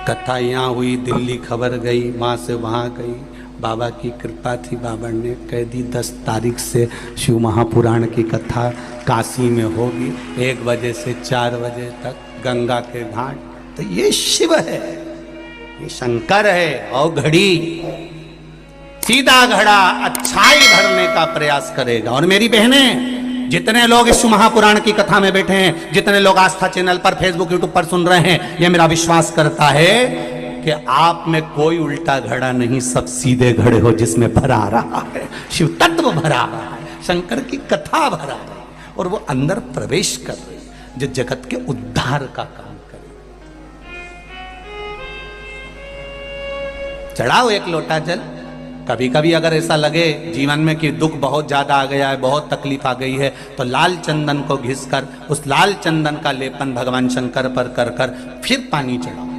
कथा यहाँ हुई, दिल्ली खबर गई, माँ से वहाँ गई, बाबा की कृपा थी, बाबा ने कह दी 10 तारीख से शिव महापुराण की कथा काशी में होगी 1 बजे से 4 बजे तक गंगा के घाट। तो ये शिव है, ये शंकर है। और घड़ी सीधा घड़ा अच्छाई भरने का प्रयास करेगा। और मेरी बहनें, जितने लोग इस महापुराण की कथा में बैठे हैं, जितने लोग आस्था चैनल पर, फेसबुक, यूट्यूब पर सुन रहे हैं, ये मेरा विश्वास करता है कि आप में कोई उल्टा घड़ा नहीं, सब सीधे घड़े हो जिसमें भरा रहा है शिव तत्व, भरा रहा है शंकर की कथा, भरा रहा है। और वो अंदर प्रवेश कर रहे हैं जो जगत के उद्धार का काम करे। चढ़ाओ एक लोटा जल। कभी कभी अगर ऐसा लगे जीवन में कि दुख बहुत ज्यादा आ गया है, बहुत तकलीफ आ गई है, तो लाल चंदन को घिसकर उस लाल चंदन का लेपन भगवान शंकर पर कर कर फिर पानी चढ़ाओ।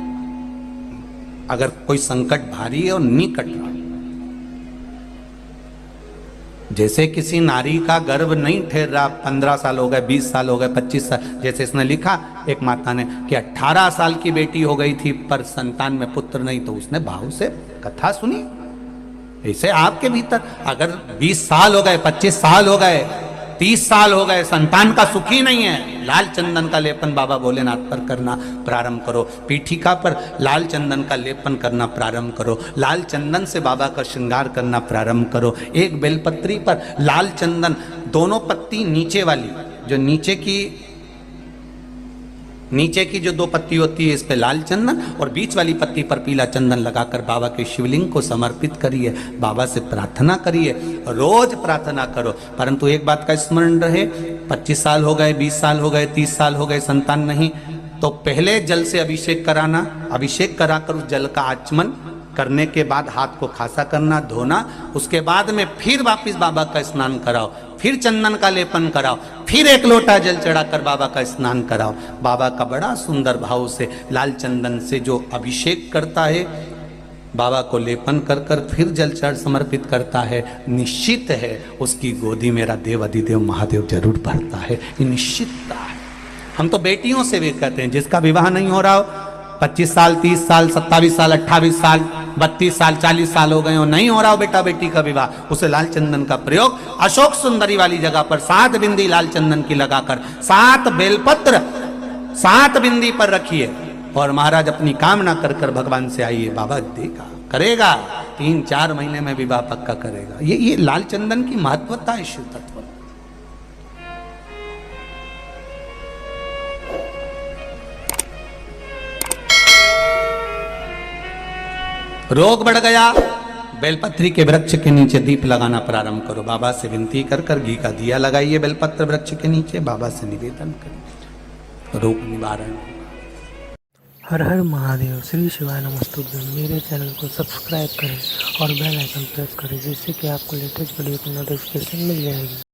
अगर कोई संकट भारी है और निकट रहा, जैसे किसी नारी का गर्भ नहीं ठहर रहा, 15 साल हो गए, 20 साल हो गए, 25 साल, जैसे इसने लिखा एक माता ने कि 18 साल की बेटी हो गई थी पर संतान में पुत्र नहीं, तो उसने भाव से कथा सुनी। ऐसे आपके भीतर अगर 20 साल हो गए, 25 साल हो गए, 30 साल हो गए, संतान का सुख ही नहीं है, लाल चंदन का लेपन बाबा भोलेनाथ पर करना प्रारंभ करो। पीठिका पर लाल चंदन का लेपन करना प्रारंभ करो। लाल चंदन से बाबा का श्रृंगार करना प्रारंभ करो। एक बेलपत्री पर लाल चंदन, दोनों पत्ती नीचे वाली, जो नीचे की जो 2 पत्ती होती है, इस पे लाल चंदन, और बीच वाली पत्ती पर पीला चंदन लगाकर बाबा के शिवलिंग को समर्पित करिए। बाबा से प्रार्थना करिए, रोज प्रार्थना करो। परंतु एक बात का स्मरण रहे, 25 साल हो गए, 20 साल हो गए, 30 साल हो गए, संतान नहीं, तो पहले जल से अभिषेक कराना। अभिषेक कराकर उस जल का आचमन करने के बाद हाथ को खासा करना, धोना। उसके बाद में फिर वापिस बाबा का स्नान कराओ, फिर चंदन का लेपन कराओ, फिर 1 लोटा जल चढ़ाकर बाबा का स्नान कराओ। बाबा का बड़ा सुंदर भाव से लाल चंदन से जो अभिषेक करता है, बाबा को लेपन कर कर फिर जल चढ़ समर्पित करता है, निश्चित है उसकी गोदी मेरा देव अधिदेव महादेव जरूर भरता है। ये निश्चितता है। हम तो बेटियों से भी कहते हैं, जिसका विवाह नहीं हो रहा हो, 25 साल, 30 साल, 27 साल, 28 साल, 32 साल, 40 साल हो गए हो, नहीं हो रहा हो बेटा बेटी का विवाह, उसे लाल चंदन का प्रयोग अशोक सुंदरी वाली जगह पर 7 बिंदी लाल चंदन की लगाकर 7 बेलपत्र 7 बिंदी पर रखिए और महाराज अपनी कामना कर कर भगवान से आइए। बाबा देगा, करेगा, 3-4 महीने में विवाह पक्का करेगा। ये लाल चंदन की महत्वता है शिव तत्व। रोग बढ़ गया, बेलपत्री के वृक्ष के नीचे दीप लगाना प्रारंभ करो। बाबा से विनती कर कर घी का दिया लगाइए बेलपत्र वृक्ष के नीचे, बाबा से निवेदन करिए, रोग निवारण। हर हर महादेव। श्री शिवाय नमस्तुभ्यं। मेरे चैनल को सब्सक्राइब करें और बेल आइकन प्रेस करें, जिससे कि आपको लेटेस्ट वीडियो की नोटिफिकेशन मिल जाएगी।